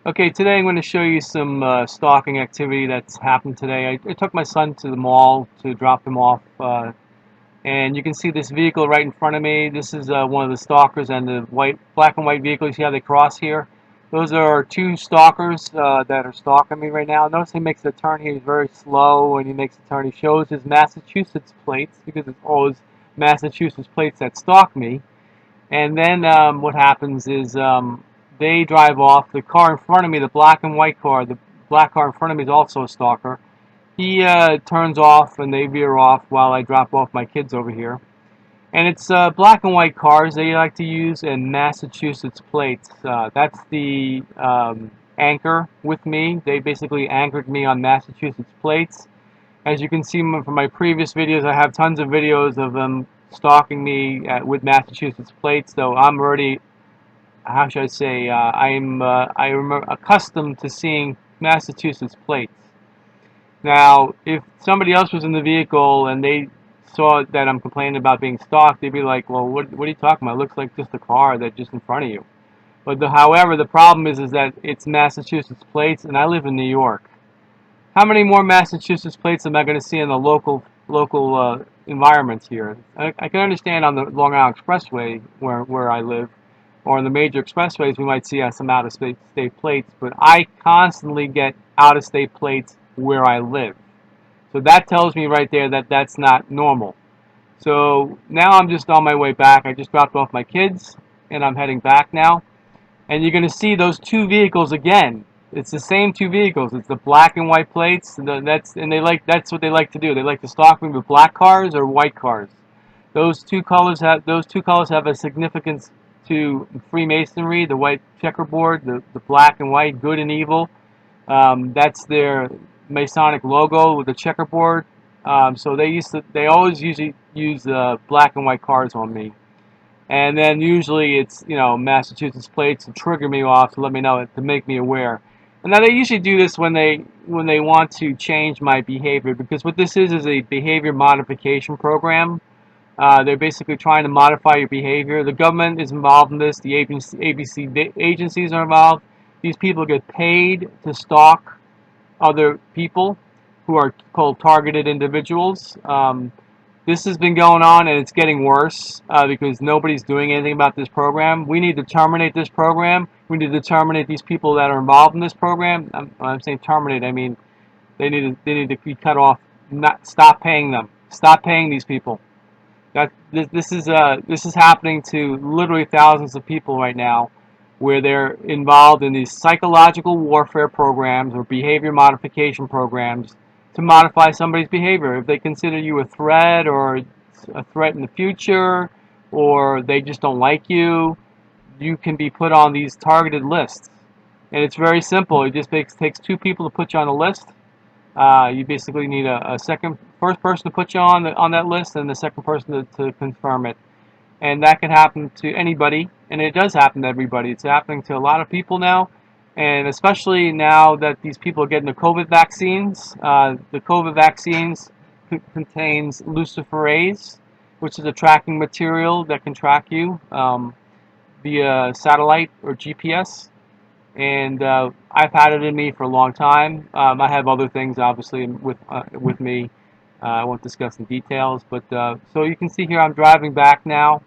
Okay, today I'm going to show you some stalking activity that's happened today. I took my son to the mall to drop him off, and you can see this vehicle right in front of me. This is one of the stalkers, and the black and white vehicles. See how they cross here? Those are two stalkers that are stalking me right now. Notice he makes a turn here. He's very slow when he makes a turn. He shows his Massachusetts plates because it's always Massachusetts plates that stalk me. And then what happens is they drive off. The car in front of me, the black and white car, the black car in front of me is also a stalker. He turns off and they veer off while I drop off my kids over here. And it's black and white cars they like to use in Massachusetts plates. That's the anchor with me. They basically anchored me on Massachusetts plates. As you can see from my previous videos, I have tons of videos of them stalking me with Massachusetts plates. So I'm already, how should I say, I'm accustomed to seeing Massachusetts plates. Now, if somebody else was in the vehicle and they saw that I'm complaining about being stalked, they'd be like, "Well, what are you talking about? It looks like just a car that's just in front of you." But however, the problem is that it's Massachusetts plates, and I live in New York. How many more Massachusetts plates am I going to see in the local environments here? I can understand on the Long Island Expressway where I live, or on the major expressways we might see some out-of-state plates, but I constantly get out-of-state plates where I live. So that tells me right there that that's not normal. So now I'm just on my way back. I just dropped off my kids, and I'm heading back now and you're going to see those two vehicles again. It's the same two vehicles. It's the black and white plates. That's what they like to do. They like to stalk me with black cars or white cars. Those two colors have a significance to Freemasonry. The white checkerboard, the black and white, good and evil. That's their Masonic logo with the checkerboard. So they always usually use black and white cars on me. And then usually it's, Massachusetts plates to trigger me off to let me know, to make me aware. And now they usually do this when they want to change my behavior, because what this is a behavior modification program. They're basically trying to modify your behavior. The government is involved in this. The ABC agencies are involved. These people get paid to stalk other people who are called targeted individuals. This has been going on and it's getting worse because nobody's doing anything about this program. We need to terminate this program. We need to terminate these people that are involved in this program. I'm saying terminate. I mean they need to be cut off. Not stop paying them. Stop paying these people. This is happening to literally thousands of people right now, where they're involved in these psychological warfare programs or behavior modification programs to modify somebody's behavior. If they consider you a threat or a threat in the future, or they just don't like you, you can be put on these targeted lists. And it's very simple. It just takes two people to put you on a list. You basically need first person to put you on that list, and the second person to confirm it. And that can happen to anybody, and it does happen to everybody. It's happening to a lot of people now, and especially now that these people are getting the COVID vaccines. The COVID vaccines contains luciferase, which is a tracking material that can track you via satellite or GPS. And I've had it in me for a long time. I have other things, obviously, with me. I won't discuss the details, but so you can see here I'm driving back now,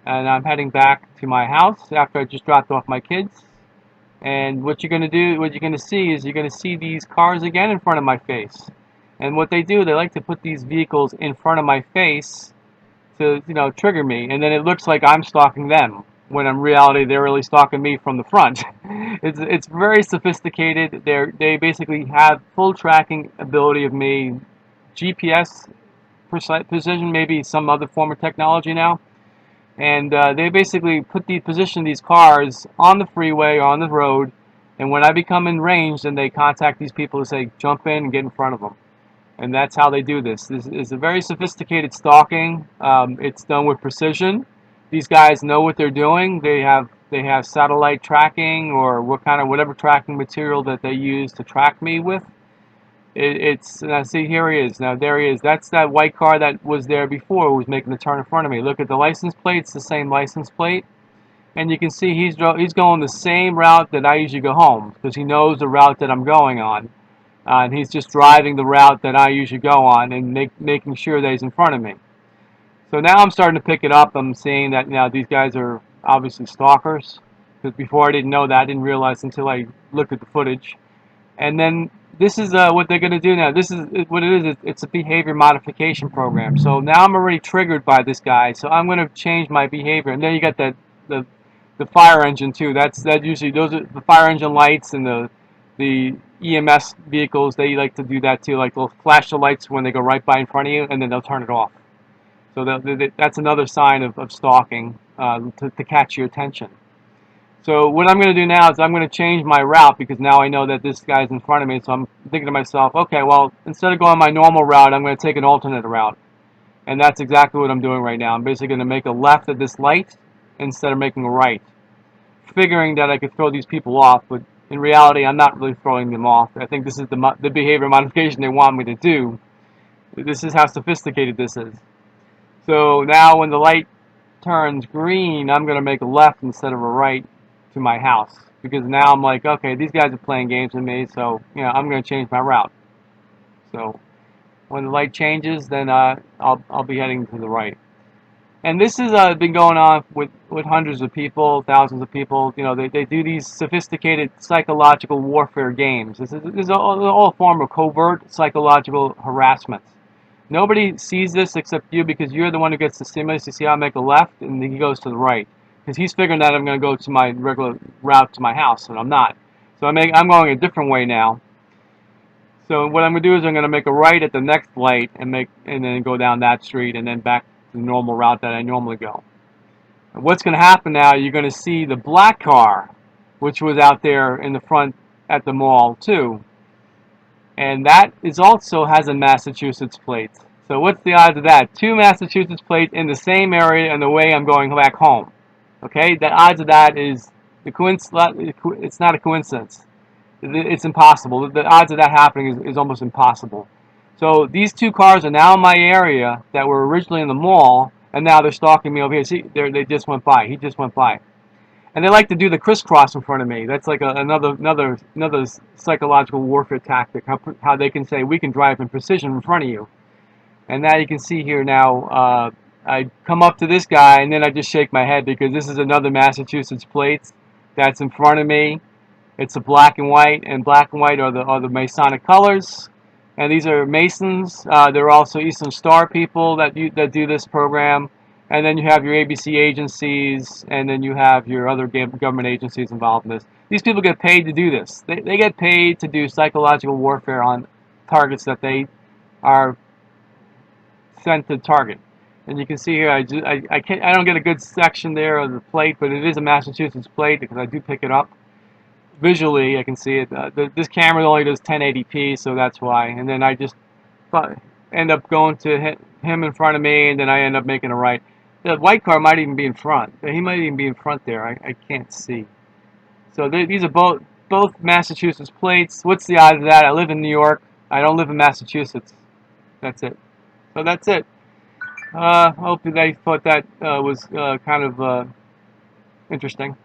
and I'm heading back to my house after I just dropped off my kids. And what you're going to see is you're going to see these cars again in front of my face. And what they do, they like to put these vehicles in front of my face to, trigger me, and then it looks like I'm stalking them when in reality they're really stalking me from the front. It's very sophisticated. They basically have full tracking ability of me, GPS precision, maybe some other form of technology now, and they basically position these cars on the freeway or on the road, and when I become in range, then they contact these people to say jump in and get in front of them. And that's how they do this. This is a very sophisticated stalking. It's done with precision. These guys know what they're doing. They have satellite tracking or whatever tracking material that they use to track me with. It's now see, here he is. Now there he is. That's that white car that was there before, who was making the turn in front of me. Look at the license plate. It's the same license plate. and you can see he's going the same route that I usually go home because he knows the route that I'm going on, and he's just driving the route that I usually go on and making sure that he's in front of me. So now I'm starting to pick it up. I'm seeing that now these guys are obviously stalkers because before I didn't know that. I didn't realize until I looked at the footage. And then this is what they're going to do now. This is what it is. It's a behavior modification program. So now I'm already triggered by this guy. So I'm going to change my behavior. And then you got the the fire engine too. That usually those are the fire engine lights and the EMS vehicles. They like to do that too. Like they'll flash the lights when they go right by in front of you, and then they'll turn it off. So that's another sign of stalking to catch your attention. So what I'm going to do now is I'm going to change my route because now I know that this guy's in front of me. So I'm thinking to myself, okay, well, instead of going my normal route, I'm going to take an alternate route. And that's exactly what I'm doing right now. I'm basically going to make a left at this light instead of making a right, figuring that I could throw these people off. But in reality, I'm not really throwing them off. I think this is the behavior modification they want me to do. This is how sophisticated this is. So now when the light turns green, I'm going to make a left instead of a right to my house. Because now I'm like, okay, these guys are playing games with me, so I'm going to change my route. So when the light changes, then I'll be heading to the right. And this has been going on with hundreds of people, thousands of people. They do these sophisticated psychological warfare games. This is all a form of covert psychological harassment. Nobody sees this except you because you're the one who gets the stimulus. You see how I make a left, and then he goes to the right. Because he's figuring that I'm going to go to my regular route to my house, and I'm not. So I'm going a different way now. So what I'm going to do is I'm going to make a right at the next light and then go down that street and then back to the normal route that I normally go. And what's going to happen now, you're going to see the black car, which was out there in the front at the mall too. And that is also has a Massachusetts plate. So what's the odds of that? Two Massachusetts plates in the same area and the way I'm going back home. Okay, the odds of that is it's not a coincidence. It's impossible. The odds of that happening is almost impossible. So these two cars are now in my area that were originally in the mall, and now they're stalking me over here. See, they just went by. He just went by. And they like to do the crisscross in front of me. That's like another psychological warfare tactic. How they can say we can drive in precision in front of you. And now you can see here now. I come up to this guy and then I just shake my head because this is another Massachusetts plate that's in front of me. It's a black and white are the Masonic colors. And these are Masons. They're also Eastern Star people that do this program. And then you have your ABC agencies, and then you have your other government agencies involved in this. These people get paid to do this. They get paid to do psychological warfare on targets that they are sent to target. And you can see here, I don't get a good section there of the plate, but it is a Massachusetts plate because I do pick it up. Visually, I can see it. This camera only does 1080p, so that's why. And then I just end up going to hit him in front of me, and then I end up making a right. The white car might even be in front. He might even be in front there. I can't see. So these are both Massachusetts plates. What's the odds of that? I live in New York. I don't live in Massachusetts. That's it. So that's it. Hope that I thought that was kind of interesting.